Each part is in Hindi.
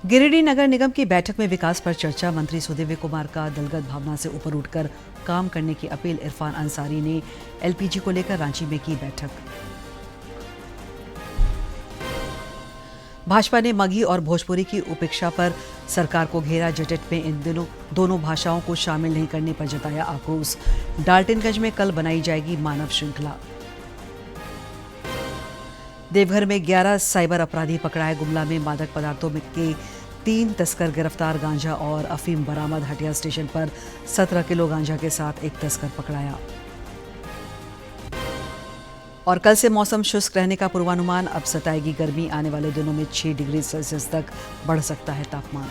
गिरिडीह नगर निगम की बैठक में विकास पर चर्चा। मंत्री सुदिव्य कुमार का दलगत भावना से ऊपर उठकर काम करने की अपील। इरफान अंसारी ने एलपीजी को लेकर रांची में की बैठक। भाजपा ने मगही और भोजपुरी की उपेक्षा पर सरकार को घेरा। जजेट में इन दिनों दोनों भाषाओं को शामिल नहीं करने पर जताया आक्रोश। डाल्टनगंज में कल बनाई जाएगी मानव श्रृंखला। देवघर में 11 साइबर अपराधी पकड़ाए। गुमला में मादक पदार्थों के 3 तस्कर गिरफ्तार। गांजा और अफीम बरामद। हटिया स्टेशन पर 17 किलो गांजा के साथ एक तस्कर पकड़ाया। और कल से मौसम शुष्क रहने का पूर्वानुमान। अब सताएगी गर्मी। आने वाले दिनों में 6 डिग्री सेल्सियस तक बढ़ सकता है तापमान।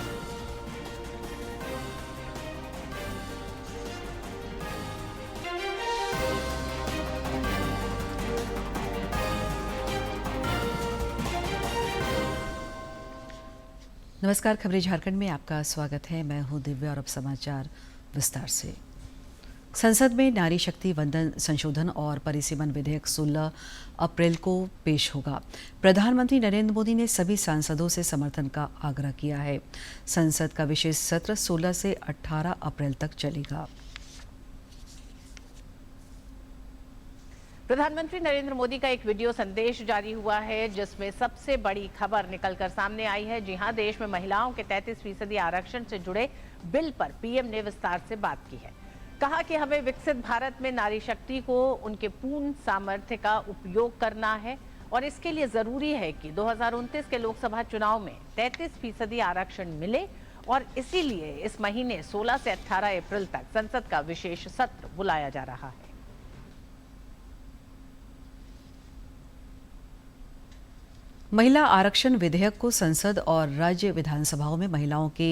नमस्कार, खबरें झारखंड में आपका स्वागत है। मैं हूं दिव्या और अब समाचार विस्तार से। संसद में नारी शक्ति वंदन संशोधन और परिसीमन विधेयक 16 अप्रैल को पेश होगा। प्रधानमंत्री नरेंद्र मोदी ने सभी सांसदों से समर्थन का आग्रह किया है। संसद का विशेष सत्र 16 से 18 अप्रैल तक चलेगा। प्रधानमंत्री नरेंद्र मोदी का एक वीडियो संदेश जारी हुआ है जिसमें सबसे बड़ी खबर निकलकर सामने आई है। जी हां, देश में महिलाओं के 33% आरक्षण से जुड़े बिल पर पीएम ने विस्तार से बात की है। कहा कि हमें विकसित भारत में नारी शक्ति को उनके पूर्ण सामर्थ्य का उपयोग करना है और इसके लिए जरूरी है कि 2029 के लोकसभा चुनाव में 33% आरक्षण मिले और इसीलिए इस महीने 16 से 18 अप्रैल तक संसद का विशेष सत्र बुलाया जा रहा है। महिला आरक्षण विधेयक को संसद और राज्य विधानसभाओं में महिलाओं के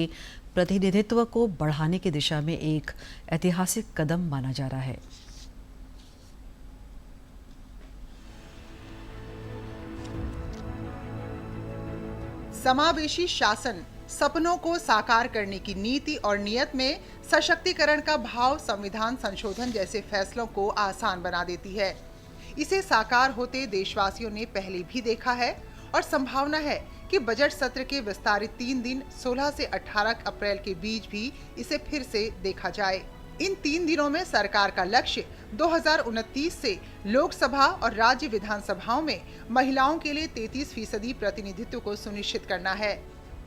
प्रतिनिधित्व को बढ़ाने की दिशा में एक ऐतिहासिक कदम माना जा रहा है। समावेशी शासन सपनों को साकार करने की नीति और नियत में सशक्तिकरण का भाव संविधान संशोधन जैसे फैसलों को आसान बना देती है। इसे साकार होते देशवासियों ने पहले भी देखा है और संभावना है कि बजट सत्र के विस्तारित 3 दिन 16 से 18 अप्रैल के बीच भी इसे फिर से देखा जाए। इन 3 दिनों में सरकार का लक्ष्य 2029 से लोकसभा और राज्य विधानसभाओं में महिलाओं के लिए 33% प्रतिनिधित्व को सुनिश्चित करना है।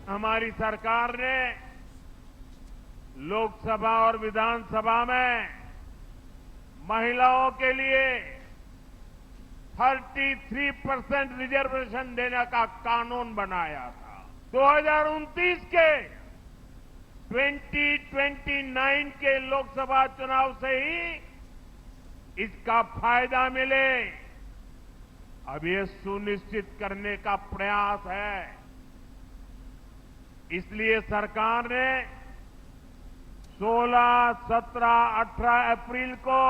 हमारी सरकार ने लोकसभा और विधानसभा में महिलाओं के लिए 33% रिजर्वेशन देने का कानून बनाया था। 2029 के 2029 के लोकसभा चुनाव से ही इसका फायदा मिले, अब ये सुनिश्चित करने का प्रयास है। इसलिए सरकार ने 16, 17, 18 अप्रैल को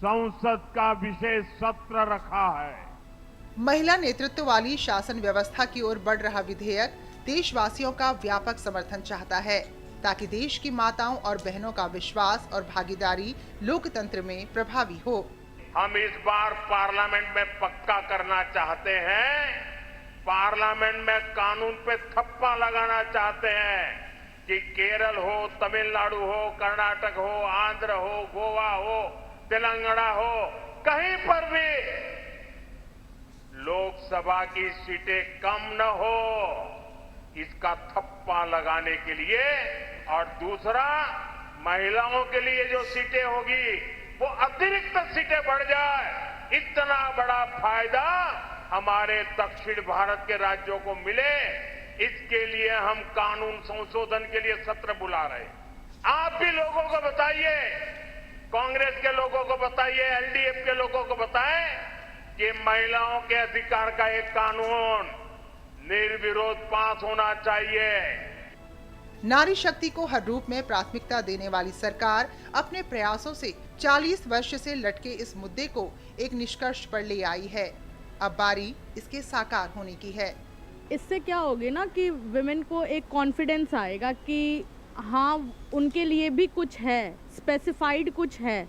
संसद का विशेष सत्र रखा है। महिला नेतृत्व वाली शासन व्यवस्था की ओर बढ़ रहा विधेयक देशवासियों का व्यापक समर्थन चाहता है ताकि देश की माताओं और बहनों का विश्वास और भागीदारी लोकतंत्र में प्रभावी हो। हम इस बार पार्लियामेंट में पक्का करना चाहते हैं, पार्लियामेंट में कानून पे थप्पा लगाना चाहते हैं कि केरल हो, तमिलनाडु हो, कर्नाटक हो, आंध्र हो, गोवा हो, तेलंगाना हो, कहीं पर भी लोकसभा की सीटें कम न हो, इसका थप्पा लगाने के लिए। और दूसरा, महिलाओं के लिए जो सीटें होगी वो अतिरिक्त सीटें बढ़ जाए। इतना बड़ा फायदा हमारे दक्षिण भारत के राज्यों को मिले, इसके लिए हम कानून संशोधन के लिए सत्र बुला रहे हैं। आप भी लोगों को बताइए, कांग्रेस के लोगों को बताइए, एलडीएफ के लोगों को बताएं कि महिलाओं के अधिकार का एक कानून निर्विरोध पास होना चाहिए। नारी शक्ति को हर रूप में प्राथमिकता देने वाली सरकार अपने प्रयासों से 40 वर्ष से लटके इस मुद्दे को एक निष्कर्ष पर ले आई है। अब बारी इसके साकार होने की है। इससे क्या होगी ना कि विमेन को एक कॉन्फिडेंस आएगा कि हाँ, उनके लिए भी कुछ है, स्पेसिफाइड कुछ है।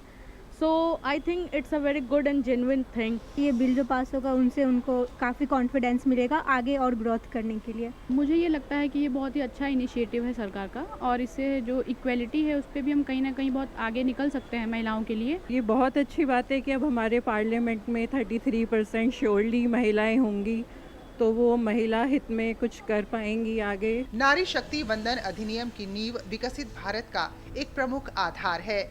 So I think it's a very good and genuine thing. ये बिल जो पास होगा उनसे उनको काफ़ी कॉन्फिडेंस मिलेगा आगे और ग्रोथ करने के लिए। मुझे ये लगता है कि ये बहुत ही अच्छा इनिशिएटिव है सरकार का, और इससे जो इक्वेलिटी है उस पर भी हम कहीं ना कहीं बहुत आगे निकल सकते हैं महिलाओं के लिए। ये बहुत अच्छी बात है कि अब हमारे पार्लियामेंट में 33% श्योरली महिलाएं होंगी, तो वो महिला हित में कुछ कर पाएंगी आगे। नारी शक्ति वंदन अधिनियम की नींव विकसित भारत का एक प्रमुख आधार है।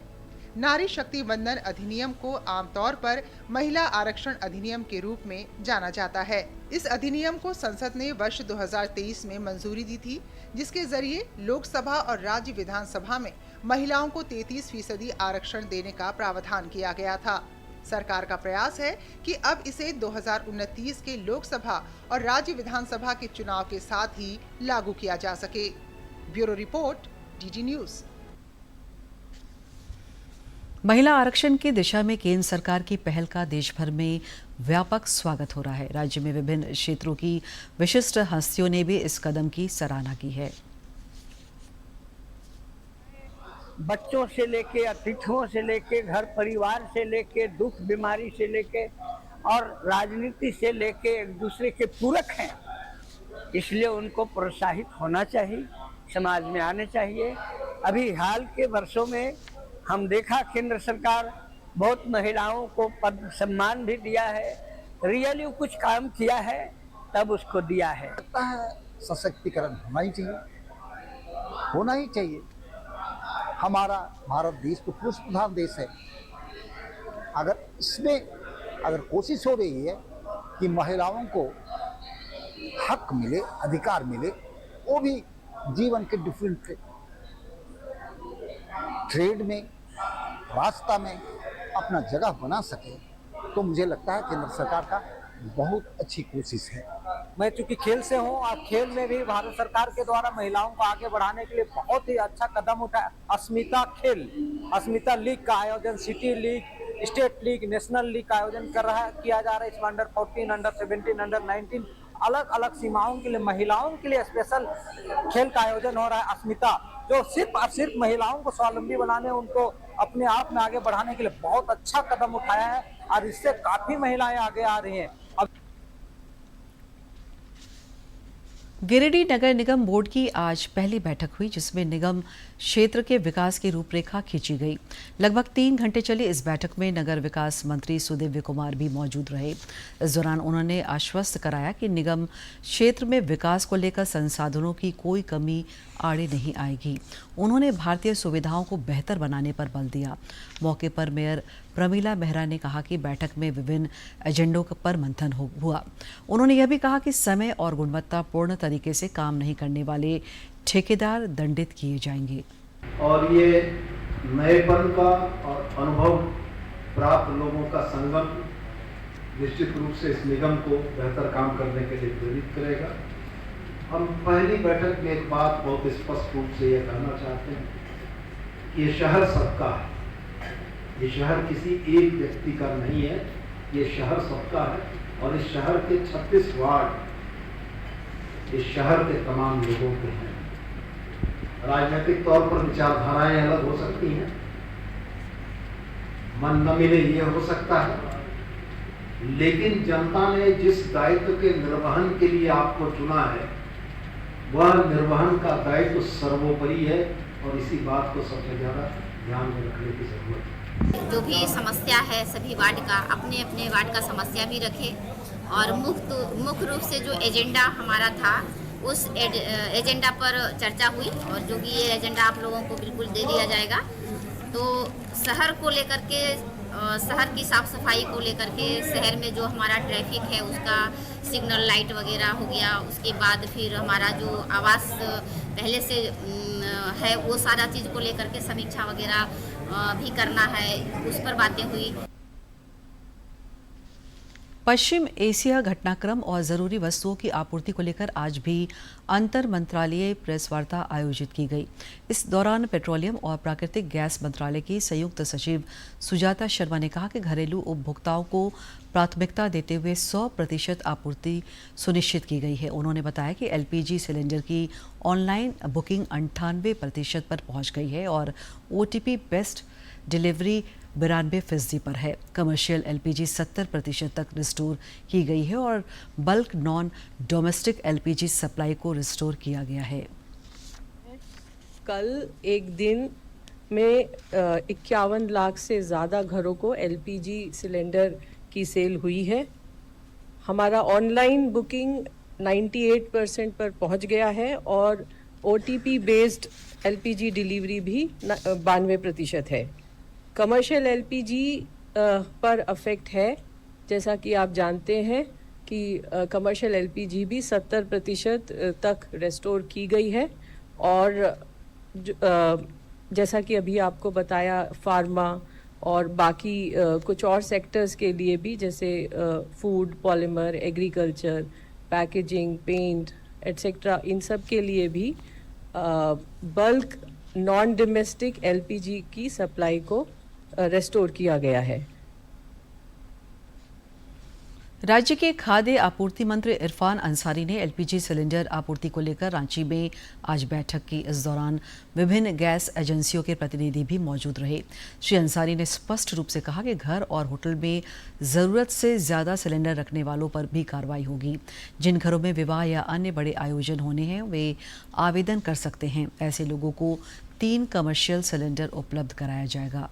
नारी शक्ति वंदन अधिनियम को आमतौर पर महिला आरक्षण अधिनियम के रूप में जाना जाता है। इस अधिनियम को संसद ने वर्ष 2023 में मंजूरी दी थी, जिसके जरिए लोकसभा और राज्य विधानसभा में महिलाओं को 33% आरक्षण देने का प्रावधान किया गया था। सरकार का प्रयास है कि अब इसे 2029 के लोकसभा और राज्य विधानसभा के चुनाव के साथ ही लागू किया जा सके। Bureau report, DD news. महिला आरक्षण की दिशा में केंद्र सरकार की पहल का देश भर में व्यापक स्वागत हो रहा है। राज्य में विभिन्न क्षेत्रों की विशिष्ट हस्तियों ने भी इस कदम की सराहना की है। बच्चों से लेके, अतिथियों से लेके, घर परिवार से लेके, दुख बीमारी से लेके और राजनीति से लेके एक दूसरे के पूरक हैं, इसलिए उनको प्रोत्साहित होना चाहिए, समाज में आने चाहिए। अभी हाल के वर्षों में हम देखा केंद्र सरकार बहुत महिलाओं को पद सम्मान भी दिया है, रियली कुछ काम किया है तब उसको दिया है। लगता है सशक्तिकरण होना ही चाहिए। हमारा भारत देश तो पुरुष प्रधान देश है। अगर कोशिश हो रही है कि महिलाओं को हक मिले, अधिकार मिले, वो भी जीवन के डिफरेंट ट्रेड में, रास्ता में अपना जगह बना सके, तो मुझे लगता है केंद्र सरकार का बहुत अच्छी कोशिश है। मैं चूंकि खेल से हूँ और खेल में भी भारत सरकार के द्वारा महिलाओं को आगे बढ़ाने के लिए बहुत ही अच्छा कदम उठाया। अस्मिता लीग का आयोजन, city league, state league, national league का आयोजन किया जा रहा है। इसमें अंडर-14, अंडर-17, अंडर-19 अलग अलग सीमाओं के लिए, महिलाओं के लिए स्पेशल खेल का आयोजन हो रहा है। अस्मिता जो सिर्फ महिलाओं को स्वावलंबी बनाने, उनको अपने आप में आगे बढ़ाने के लिए बहुत अच्छा कदम उठाया है और इससे काफी महिलाएं आगे आ रही हैं। गिरिडीह नगर निगम बोर्ड की आज पहली बैठक हुई, जिसमें निगम क्षेत्र के विकास की रूपरेखा खींची गई। लगभग 3 घंटे चली इस बैठक में नगर विकास मंत्री सुदिव्य कुमार भी मौजूद रहे। इस दौरान उन्होंने आश्वस्त कराया कि निगम क्षेत्र में विकास को लेकर संसाधनों की कोई कमी आड़े नहीं आएगी। उन्होंने भारतीय सुविधाओं को बेहतर बनाने पर बल दिया। मौके पर मेयर प्रमीला मेहरा ने कहा कि बैठक में विभिन्न एजेंडों पर मंथन हुआ। उन्होंने यह भी कहा कि समय और गुणवत्तापूर्ण तरीके से काम नहीं करने वाले ठेकेदार दंडित किए जाएंगे। और ये नएपन का और अनुभव प्राप्त लोगों का संगम निश्चित रूप से इस निगम को बेहतर काम करने के लिए प्रेरित करेगा। हम पहली बैठक में एक बात बहुत स्पष्ट रूप से यह कहना चाहते हैं कि ये शहर सबका है। ये शहर किसी एक व्यक्ति का नहीं है, ये शहर सबका है और इस शहर के 36 वार्ड इस शहर के तमाम लोगों के हैं। राजनीतिक तौर पर विचारधाराएं अलग हो सकती हैं, मन न मिले ये हो सकता है, लेकिन जनता ने जिस दायित्व के निर्वहन के लिए आपको चुना है, वह निर्वहन का दायित्व सर्वोपरि है और इसी बात को सबसे ज़्यादा ध्यान में रखने की जरूरत है। जो भी समस्या है सभी वार्ड का, अपने अपने वार्ड का समस्या भी रखे और मुख्य रूप से जो एजेंडा हमारा था उस एजेंडा पर चर्चा हुई और जो कि ये एजेंडा आप लोगों को बिल्कुल दे दिया जाएगा। तो शहर को लेकर के, शहर की साफ़ सफाई को लेकर के, शहर में जो हमारा ट्रैफिक है उसका सिग्नल लाइट वगैरह हो गया, उसके बाद फिर हमारा जो आवास पहले से है वो सारा चीज़ को लेकर के समीक्षा वगैरह भी करना है, उस पर बातें हुई। पश्चिम एशिया घटनाक्रम और ज़रूरी वस्तुओं की आपूर्ति को लेकर आज भी अंतर मंत्रालयीय प्रेस वार्ता आयोजित की गई। इस दौरान पेट्रोलियम और प्राकृतिक गैस मंत्रालय की संयुक्त सचिव सुजाता शर्मा ने कहा कि घरेलू उपभोक्ताओं को प्राथमिकता देते हुए 100% आपूर्ति सुनिश्चित की गई है। उन्होंने बताया कि LPG सिलेंडर की ऑनलाइन बुकिंग 98% पर पहुंच गई है और OTP बेस्ट डिलीवरी 92% पर है। कमर्शियल एलपीजी 70% तक रिस्टोर की गई है और bulk non domestic LPG supply को रिस्टोर किया गया है। कल एक दिन में 51 लाख से ज़्यादा घरों को एलपीजी सिलेंडर की सेल हुई है। हमारा ऑनलाइन बुकिंग 98% पर पहुंच गया है और ओटीपी बेस्ड एलपीजी डिलीवरी भी 92% है। कमर्शियल एलपीजी पर अफेक्ट है, जैसा कि आप जानते हैं कि कमर्शियल एलपीजी भी 70% तक रेस्टोर की गई है और जैसा कि अभी आपको बताया फार्मा और बाकी कुछ और सेक्टर्स के लिए भी, जैसे food, polymer, agriculture, packaging, paint etcetera, इन सब के लिए भी बल्क नॉन डोमेस्टिक एलपीजी की सप्लाई को रेस्टोर किया गया है। राज्य के खाद्य आपूर्ति मंत्री इरफान अंसारी ने एलपीजी सिलेंडर आपूर्ति को लेकर रांची में आज बैठक की। इस दौरान विभिन्न गैस एजेंसियों के प्रतिनिधि भी मौजूद रहे। श्री अंसारी ने स्पष्ट रूप से कहा कि घर और होटल में ज़रूरत से ज़्यादा सिलेंडर रखने वालों पर भी कार्रवाई होगी। जिन घरों में विवाह या अन्य बड़े आयोजन होने हैं वे आवेदन कर सकते हैं। ऐसे लोगों को 3 कमर्शियल सिलेंडर उपलब्ध कराया जाएगा।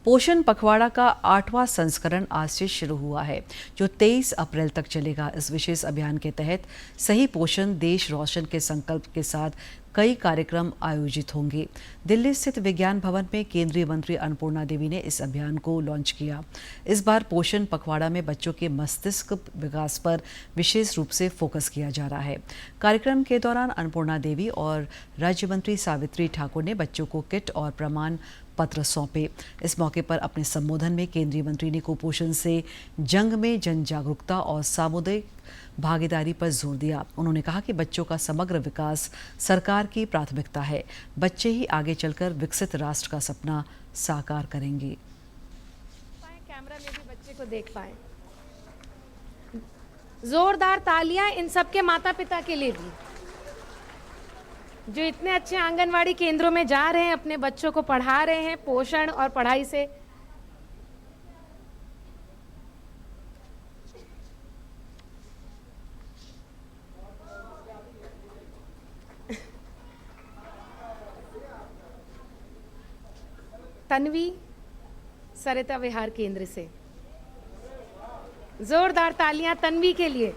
पोषण पखवाड़ा का 8वां संस्करण आज से शुरू हुआ है, जो 23 अप्रैल तक चलेगा। इस विशेष अभियान के तहत सही पोषण देश रोशन के संकल्प के साथ कई कार्यक्रम आयोजित होंगे। दिल्ली स्थित विज्ञान भवन में केंद्रीय मंत्री अन्नपूर्णा देवी ने इस अभियान को लॉन्च किया। इस बार पोषण पखवाड़ा में बच्चों के मस्तिष्क विकास पर विशेष रूप से फोकस किया जा रहा है। कार्यक्रम के दौरान अन्नपूर्णा देवी और राज्य मंत्री सावित्री ठाकुर ने बच्चों को किट और प्रमाण पत्र सौंपे। इस मौके पर अपने संबोधन में केंद्रीय मंत्री ने कुपोषण से जंग में जन जागरूकता और सामुदायिक भागीदारी पर जोर दिया। उन्होंने कहा कि बच्चों का समग्र विकास सरकार की प्राथमिकता है। बच्चे ही आगे चलकर विकसित राष्ट्र का सपना साकार करेंगे। कैमरा में भी बच्चे को देख पाए। जोरदार तालियां इन सबके माता पिता के लिए भी, जो इतने अच्छे आंगनवाड़ी केंद्रों में जा रहे हैं, अपने बच्चों को पढ़ा रहे हैं पोषण और पढ़ाई से। तन्वी सरिता विहार केंद्र से जोरदार तालियां तन्वी के लिए।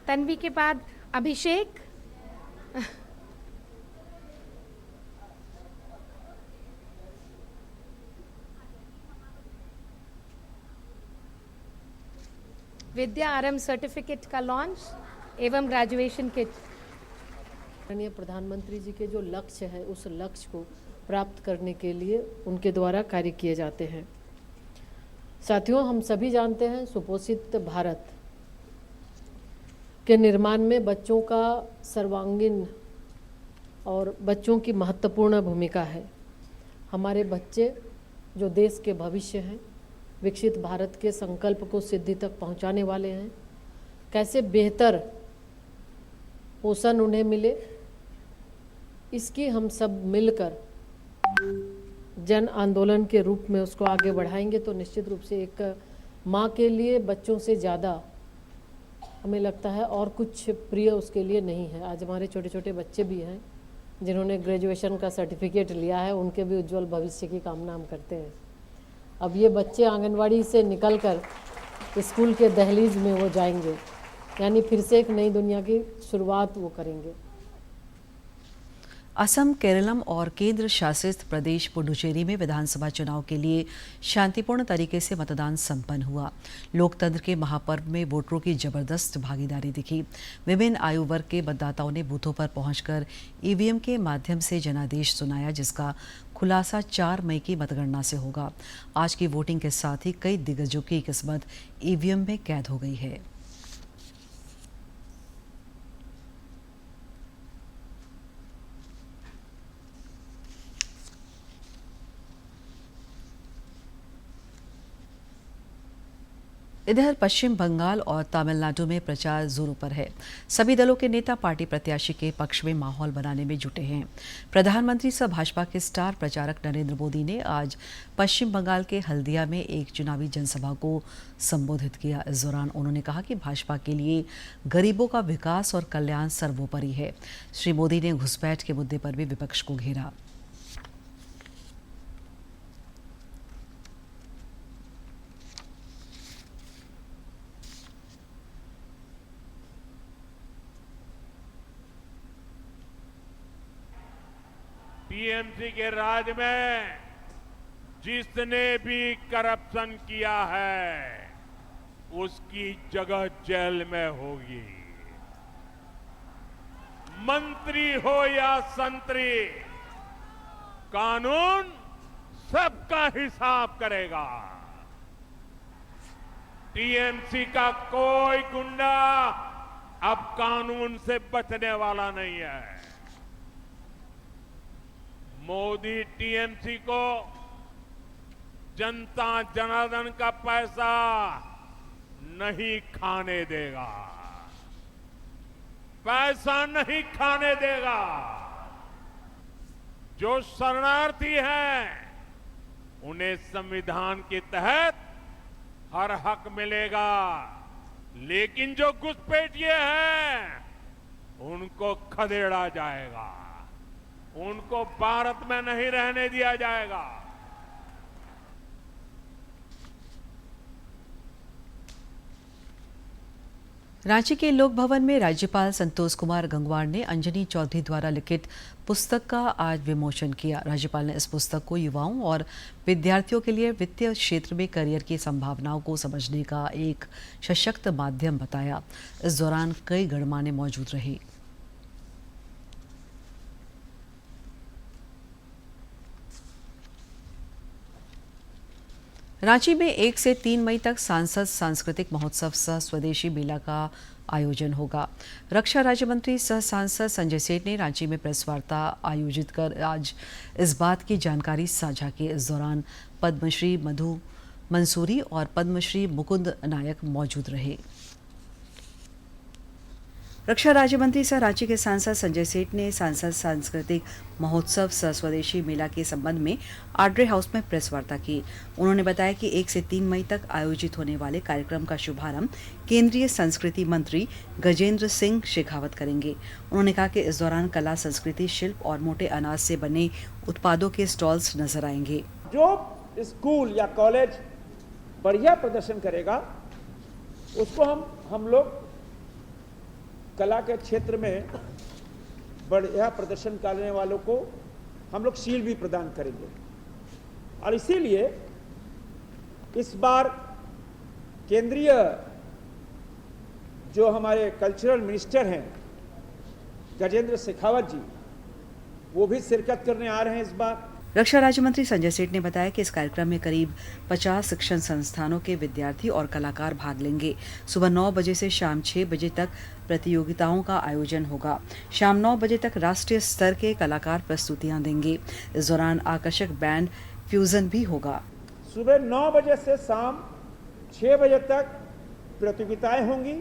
तन्वी के बाद अभिषेक, विद्या आरंभ सर्टिफिकेट का लॉन्च एवं ग्रेजुएशन किट। माननीय प्रधानमंत्री जी के जो लक्ष्य है, उस लक्ष्य को प्राप्त करने के लिए उनके द्वारा कार्य किए जाते हैं। साथियों, हम सभी जानते हैं सुपोषित भारत के निर्माण में बच्चों का सर्वांगीण और बच्चों की महत्वपूर्ण भूमिका है। हमारे बच्चे जो देश के भविष्य हैं, विकसित भारत के संकल्प को सिद्धि तक पहुंचाने वाले हैं। कैसे बेहतर पोषण उन्हें मिले, इसकी हम सब मिलकर जन आंदोलन के रूप में उसको आगे बढ़ाएंगे तो निश्चित रूप से एक माँ के लिए बच्चों से ज़्यादा हमें लगता है और कुछ प्रिय उसके लिए नहीं है। आज हमारे छोटे छोटे बच्चे भी हैं जिन्होंने ग्रेजुएशन का सर्टिफिकेट लिया है, उनके भी उज्जवल भविष्य की कामना हम करते हैं। अब ये बच्चे आंगनवाड़ी से निकलकर स्कूल के दहलीज में वो जाएंगे, यानी फिर से एक नई दुनिया की शुरुआत वो करेंगे। असम, केरलम और केंद्र शासित प्रदेश पुडुचेरी में विधानसभा चुनाव के लिए शांतिपूर्ण तरीके से मतदान संपन्न हुआ। लोकतंत्र के महापर्व में वोटरों की जबरदस्त भागीदारी दिखी। विभिन्न आयु वर्ग के मतदाताओं ने बूथों पर पहुंचकर ईवीएम के माध्यम से जनादेश सुनाया, जिसका खुलासा 4 मई की मतगणना से होगा। आज की वोटिंग के साथ ही कई दिग्गजों की किस्मत ईवीएम में कैद हो गई है। इधर पश्चिम बंगाल और तमिलनाडु में प्रचार जोरों पर है। सभी दलों के नेता पार्टी प्रत्याशी के पक्ष में माहौल बनाने में जुटे हैं। प्रधानमंत्री सह भाजपा के स्टार प्रचारक नरेंद्र मोदी ने आज पश्चिम बंगाल के हल्दिया में एक चुनावी जनसभा को संबोधित किया। इस दौरान उन्होंने कहा कि भाजपा के लिए गरीबों का विकास और कल्याण सर्वोपरि है। श्री मोदी ने घुसपैठ के मुद्दे पर भी विपक्ष को घेरा। टीएमसी के राज में जिसने भी करप्शन किया है उसकी जगह जेल में होगी। मंत्री हो या संतरी, कानून सबका हिसाब करेगा। टीएमसी का कोई गुंडा अब कानून से बचने वाला नहीं है। मोदी टीएमसी को जनता जनार्दन का पैसा नहीं खाने देगा, पैसा नहीं खाने देगा। जो शरणार्थी हैं उन्हें संविधान के तहत हर हक मिलेगा, लेकिन जो घुसपैठिए हैं उनको खदेड़ा जाएगा, उनको भारत में नहीं रहने दिया जाएगा। रांची के लोक भवन में राज्यपाल संतोष कुमार गंगवार ने अंजनी चौधरी द्वारा लिखित पुस्तक का आज विमोचन किया। राज्यपाल ने इस पुस्तक को युवाओं और विद्यार्थियों के लिए वित्तीय क्षेत्र में करियर की संभावनाओं को समझने का एक सशक्त माध्यम बताया। इस दौरान कई गणमान्य मौजूद रहे। रांची में 1 से 3 मई तक सांसद सांस्कृतिक महोत्सव सह स्वदेशी मेला का आयोजन होगा। रक्षा राज्य मंत्री सह सांसद संजय सेठ ने रांची में प्रेस वार्ता आयोजित कर आज इस बात की जानकारी साझा की। इस दौरान पद्मश्री मधु मंसूरी और पद्मश्री मुकुंद नायक मौजूद रहे। रक्षा राज्य मंत्री सह रांची के सांसद संजय सेठ ने सांसद सांस्कृतिक महोत्सव सह स्वदेशी मेला के संबंध में आड्रे हाउस में प्रेस वार्ता की। उन्होंने बताया कि 1 से 3 मई तक आयोजित होने वाले कार्यक्रम का शुभारंभ केंद्रीय संस्कृति मंत्री गजेंद्र सिंह शेखावत करेंगे। उन्होंने कहा कि इस दौरान कला, संस्कृति, शिल्प और मोटे अनाज से बने उत्पादों के स्टॉल्स नजर आएंगे। जो स्कूल या कॉलेज बढ़िया प्रदर्शन करेगा उसको हम लोग कला के क्षेत्र में बढ़िया प्रदर्शन करने वालों को हम लोग शील्ड भी प्रदान करेंगे। और इसीलिए इस बार केंद्रीय जो हमारे कल्चरल मिनिस्टर हैं गजेंद्र शेखावत जी, वो भी शिरकत करने आ रहे हैं इस बार। रक्षा राज्य मंत्री संजय सेठ ने बताया कि इस कार्यक्रम में करीब 50 शिक्षण संस्थानों के विद्यार्थी और कलाकार भाग लेंगे। सुबह 9 बजे से शाम 6 बजे तक प्रतियोगिताओं का आयोजन होगा। शाम 9 बजे तक राष्ट्रीय स्तर के कलाकार प्रस्तुतियां देंगे। इस दौरान आकर्षक बैंड फ्यूजन भी होगा। सुबह 9 बजे से शाम 6 बजे तक प्रतियोगिताएं होंगी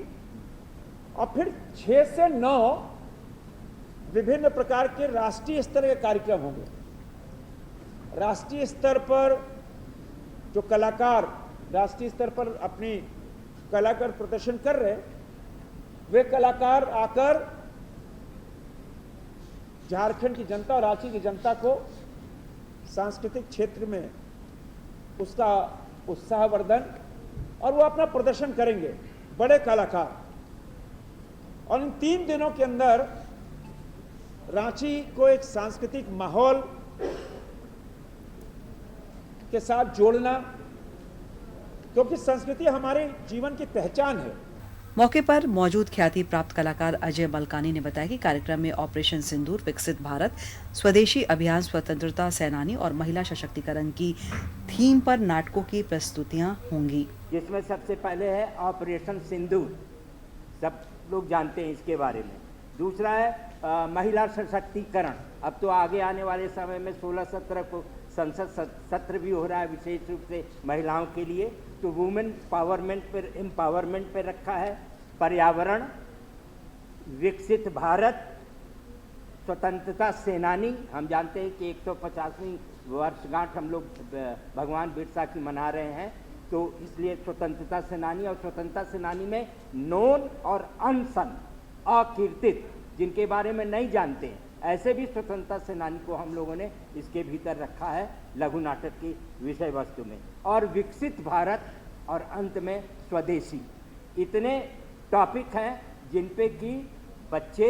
और फिर 6 से 9 विभिन्न प्रकार के राष्ट्रीय स्तर के कार्यक्रम होंगे। राष्ट्रीय स्तर पर जो कलाकार राष्ट्रीय स्तर पर अपनी कला का प्रदर्शन कर रहे, वे कलाकार आकर झारखंड की जनता और रांची की जनता को सांस्कृतिक क्षेत्र में उसका उत्साहवर्धन और वो अपना प्रदर्शन करेंगे, बड़े कलाकार। और इन 3 दिनों के अंदर रांची को एक सांस्कृतिक माहौल के साथ जोड़ना, क्योंकि संस्कृति हमारे जीवन की पहचान है। मौके पर मौजूद ख्याति प्राप्त कलाकार अजय मलकानी ने बताया कि कार्यक्रम में ऑपरेशन सिंदूर, विकसित भारत, स्वदेशी अभियान, स्वतंत्रता सेनानी और महिला सशक्तिकरण की थीम पर नाटकों की प्रस्तुतियां होंगी। जिसमें सबसे पहले है ऑपरेशन सिंदूर, सब लोग जानते हैं इसके बारे में। दूसरा है महिला सशक्तिकरण। अब तो आगे आने वाले समय में 16-17 को संसद सत्र भी हो रहा है विशेष रूप से महिलाओं के लिए, तो वुमेन एम्पावरमेंट पर रखा है, पर्यावरण, विकसित भारत, स्वतंत्रता सेनानी। हम जानते हैं कि 150वीं वर्षगांठ हम लोग भगवान बिरसा की मना रहे हैं, तो इसलिए स्वतंत्रता सेनानी, और स्वतंत्रता सेनानी में नोन और अनसन, अकीर्तित, जिनके बारे में नहीं जानते हैं, ऐसे भी स्वतंत्रता सेनानी को हम लोगों ने इसके भीतर रखा है लघु नाटक की विषय वस्तु में। और विकसित भारत और अंत में स्वदेशी, इतने टॉपिक हैं जिन पे कि बच्चे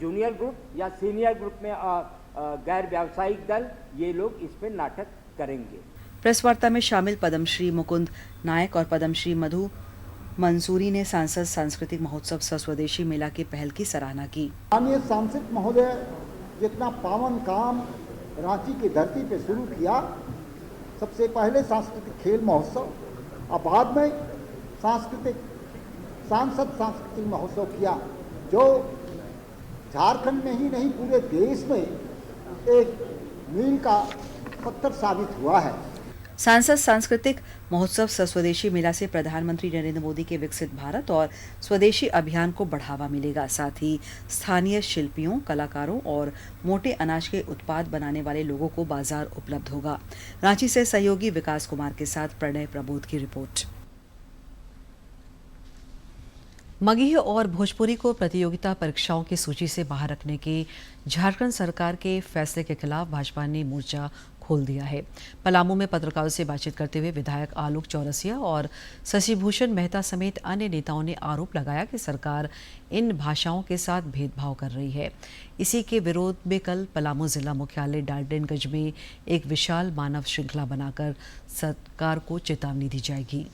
जूनियर ग्रुप या सीनियर ग्रुप में गैर व्यावसायिक दल, ये लोग इस पे नाटक करेंगे। प्रेस वार्ता में शामिल पद्मश्री मुकुंद नायक और पद्मश्री मधु मंसूरी ने सांसद सांस्कृतिक महोत्सव सह स्वदेशी मेला की पहल की सराहना की। माननीय सांसद महोदय जितना पावन काम रांची की धरती पे शुरू किया, सबसे पहले सांस्कृतिक खेल महोत्सव और बाद में सांसद सांस्कृतिक महोत्सव किया, जो झारखंड में ही नहीं पूरे देश में एक मील का पत्थर साबित हुआ है। सांसद सांस्कृतिक महोत्सव सह स्वदेशी मेला से प्रधानमंत्री नरेंद्र मोदी के विकसित भारत और स्वदेशी अभियान को बढ़ावा मिलेगा। साथ ही स्थानीय शिल्पियों, कलाकारों और मोटे अनाज के उत्पाद बनाने वाले लोगों को बाजार उपलब्ध होगा। रांची से सहयोगी विकास कुमार के साथ प्रणय प्रबोध की रिपोर्ट। मगही और भोजपुरी को प्रतियोगिता परीक्षाओं की सूची से बाहर रखने के झारखंड सरकार के फैसले के खिलाफ भाजपा ने मोर्चा खोल दिया है। पलामू में पत्रकारों से बातचीत करते हुए विधायक आलोक चौरसिया और शशिभूषण मेहता समेत अन्य नेताओं ने आरोप लगाया कि सरकार इन भाषाओं के साथ भेदभाव कर रही है। इसी के विरोध में कल पलामू जिला मुख्यालय डाल्टनगंज में एक विशाल मानव श्रृंखला बनाकर सरकार को चेतावनी दी जाएगी।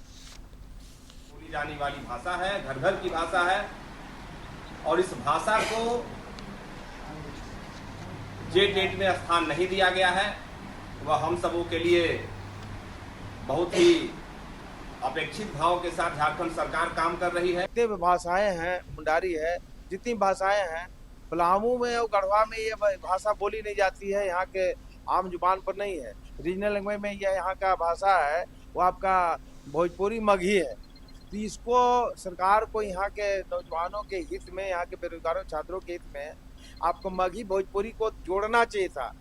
बोली जाने वाली भाषा है, घर घर की भाषा है, और इस भाषा को जे टेट में स्थान नहीं दिया गया है, वह हम सबों के लिए बहुत ही अपेक्षित भाव के साथ झारखंड सरकार काम कर रही है। जितनी भी भाषाएं हैं, मुंडारी है, जितनी भाषाएं हैं, पलामू में और गढ़वा में ये भाषा बोली नहीं जाती है, यहाँ के आम जुबान पर नहीं है। रीजनल लैंग्वेज में यह यहाँ का भाषा है वो आपका भोजपुरी मगही है। तो इसको सरकार को यहाँ के नौजवानों के हित में, यहाँ के बेरोजगारों छात्रों के हित में आपको मगही भोजपुरी को जोड़ना चाहिए था।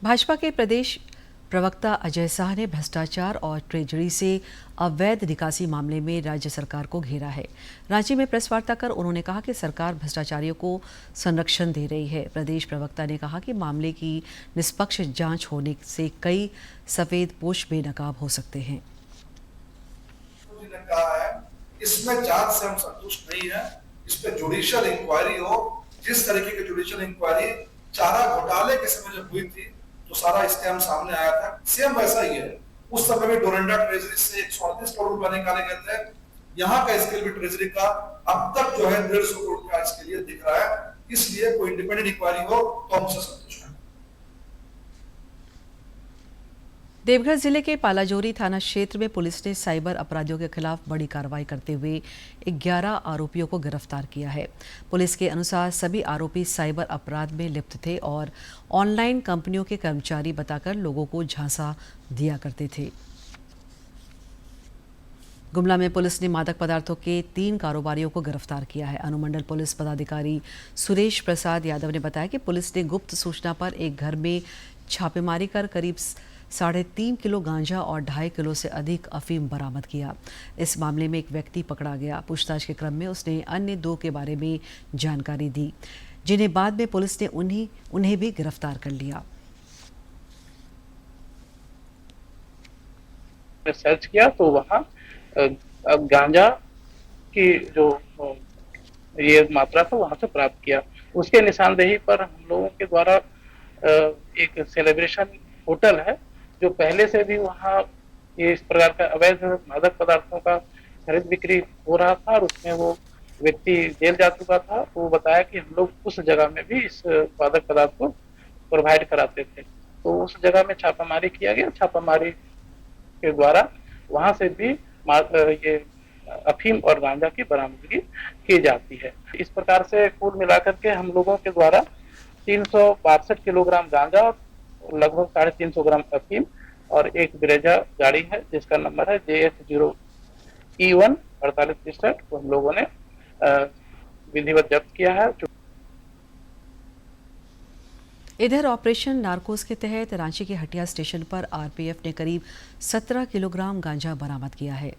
भाजपा के प्रदेश प्रवक्ता अजय शाह ने भ्रष्टाचार और ट्रेजरी से अवैध निकासी मामले में राज्य सरकार को घेरा है। रांची में प्रेस वार्ता कर उन्होंने कहा कि सरकार भ्रष्टाचारियों को संरक्षण दे रही है। प्रदेश प्रवक्ता ने कहा कि मामले की निष्पक्ष जांच होने से कई सफेद पोश बेनकाब हो सकते हैं। इसमें जांच से हम संतुष्ट नहीं है, इस पे जुडिशियल इंक्वायरी हो। जिस तरीके की जुडिशियल इंक्वायरी चारा घोटाले के समय जब हुई थी तो सारा स्कैम सामने आया था, सेम वैसा ही है। उस समय भी डोरंडा ट्रेजरी से 138 करोड़ रुपए निकाले गए थे। यहाँ का स्केल भी ट्रेजरी का अब तक जो है 150 करोड़ का इसके लिए दिख रहा है। इसलिए कोई इंडिपेंडेंट इंक्वायरी हो तो हम उससे संतुष्ट हैं। देवघर जिले के पालाजोरी थाना क्षेत्र में पुलिस ने साइबर अपराधियों के खिलाफ बड़ी कार्रवाई करते हुए 11 आरोपियों को गिरफ्तार किया है। पुलिस के अनुसार सभी आरोपी साइबर अपराध में लिप्त थे और ऑनलाइन कंपनियों के कर्मचारी बताकर लोगों को झांसा दिया करते थे। गुमला में पुलिस ने मादक पदार्थों के 3 कारोबारियों को गिरफ्तार किया है। अनुमंडल पुलिस पदाधिकारी सुरेश प्रसाद यादव ने बताया कि पुलिस ने गुप्त सूचना पर एक घर में छापेमारी कर करीब 3.5 किलो गांजा और 2.5 किलो से अधिक अफीम बरामद किया। इस मामले में एक व्यक्ति पकड़ा गया। पूछताछ के क्रम में उसने अन्य 2 के बारे में जानकारी दी, जिन्हें बाद में पुलिस ने उन्हें भी गिरफ्तार कर लिया। सर्च किया तो वहाँ गांजा की जो ये मात्रा था वहाँ से प्राप्त किया। उसके निशानदेही पर हम लोगों के द्वारा एक सेलिब्रेशन होटल है जो पहले से भी वहाँ ये इस प्रकार का अवैध मादक पदार्थों का खरीद बिक्री हो रहा था और उसमें वो व्यक्ति जेल जा चुका था। वो बताया कि हम लोग उस जगह में भी इस मादक पदार्थ को प्रोवाइड कराते थे, तो उस जगह में छापामारी किया गया। छापामारी के द्वारा वहां से भी ये अफीम और गांजा की बरामदगी की जाती है। इस प्रकार से कुल मिलाकर के हम लोगों के द्वारा 362 किलोग्राम गांजा और लगभग 350 ग्राम अफीम और एक ब्रेजा गाड़ी है जिसका नंबर है JS0E1 4863 को हम लोगों ने विधिवत जब्त किया है। इधर ऑपरेशन नार्कोस के तहत रांची के हटिया स्टेशन पर आरपीएफ ने करीब 17 किलोग्राम गांजा बरामद किया है।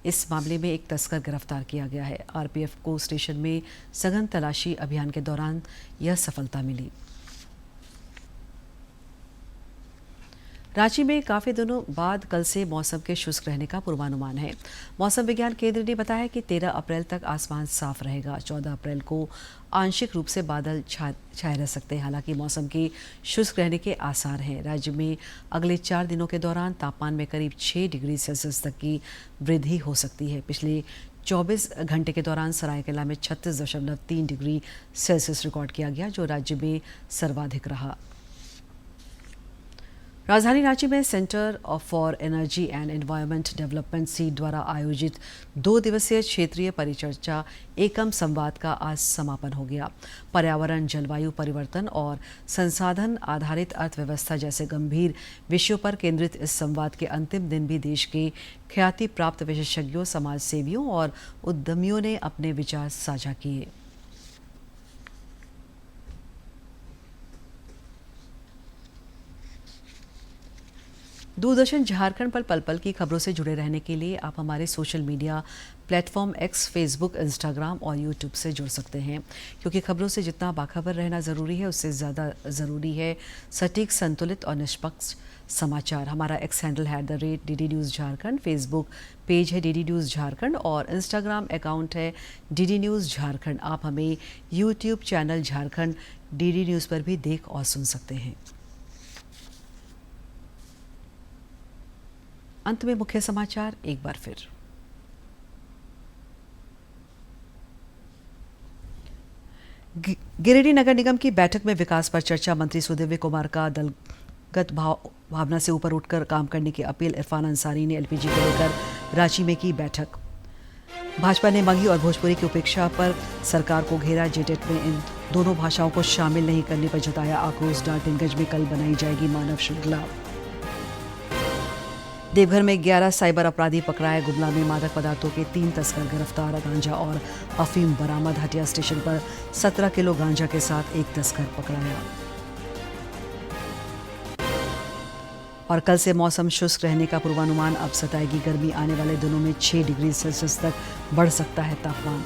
इस मामले में एक तस्कर गिरफ्तार किया गया है। आरपीएफ को स्टेशन में सघन तलाशी अभियान के दौरान यह सफलता मिली। रांची में काफ़ी दिनों बाद कल से मौसम के शुष्क रहने का पूर्वानुमान है। मौसम विज्ञान केंद्र ने बताया कि 13 अप्रैल तक आसमान साफ रहेगा। 14 अप्रैल को आंशिक रूप से बादल छाए रह सकते हैं। हालांकि मौसम के शुष्क रहने के आसार हैं। राज्य में अगले 4 दिनों के दौरान तापमान में करीब 6 डिग्री सेल्सियस तक की वृद्धि हो सकती है। पिछले 24 घंटे के दौरान सरायकेला में 36.3 डिग्री सेल्सियस रिकॉर्ड किया गया, जो राज्य में सर्वाधिक रहा। राजधानी रांची में centre for energy and environment development seed द्वारा आयोजित 2 दिवसीय क्षेत्रीय परिचर्चा एकम संवाद का आज समापन हो गया। पर्यावरण, जलवायु परिवर्तन और संसाधन आधारित अर्थव्यवस्था जैसे गंभीर विषयों पर केंद्रित इस संवाद के अंतिम दिन भी देश के ख्याति प्राप्त विशेषज्ञों, समाज सेवियों और उद्यमियों ने अपने विचार साझा किए। दूरदर्शन झारखंड पर पल पल की खबरों से जुड़े रहने के लिए आप हमारे social media platform X, Facebook, Instagram और यूट्यूब से जुड़ सकते हैं, क्योंकि खबरों से जितना बाखबर रहना ज़रूरी है उससे ज़्यादा ज़रूरी है सटीक, संतुलित और निष्पक्ष समाचार। हमारा X हैंडल है @DD News Jharkhand, Facebook page है DD News झारखंड और इंस्टाग्राम अकाउंट है DD News झारखंड। आप हमें YouTube channel Jharkhand DD news पर भी देख और सुन सकते हैं। अंत में मुख्य समाचार एक बार फिर। गिरिडीह नगर निगम की बैठक में विकास पर चर्चा। मंत्री सुदिव्य कुमार का दलगत भावना से ऊपर उठकर काम करने की अपील। इरफान अंसारी ने LPG को लेकर रांची में की बैठक। भाजपा ने मगही और भोजपुरी की उपेक्षा पर सरकार को घेरा। जेटेट में इन दोनों भाषाओं को शामिल नहीं करने पर जताया आक्रोश। डाल्टनगंज में कल बनाई जाएगी मानव श्रृंखला। देवघर में 11 साइबर अपराधी पकड़ाए। गुमला में मादक पदार्थों के 3 तस्कर गिरफ्तार। गांजा और अफीम बरामद। हटिया स्टेशन पर 17 किलो गांजा के साथ एक तस्कर पकड़ाया। और कल से मौसम शुष्क रहने का पूर्वानुमान। अब सताएगी गर्मी। आने वाले दिनों में 6 डिग्री सेल्सियस तक बढ़ सकता है तापमान।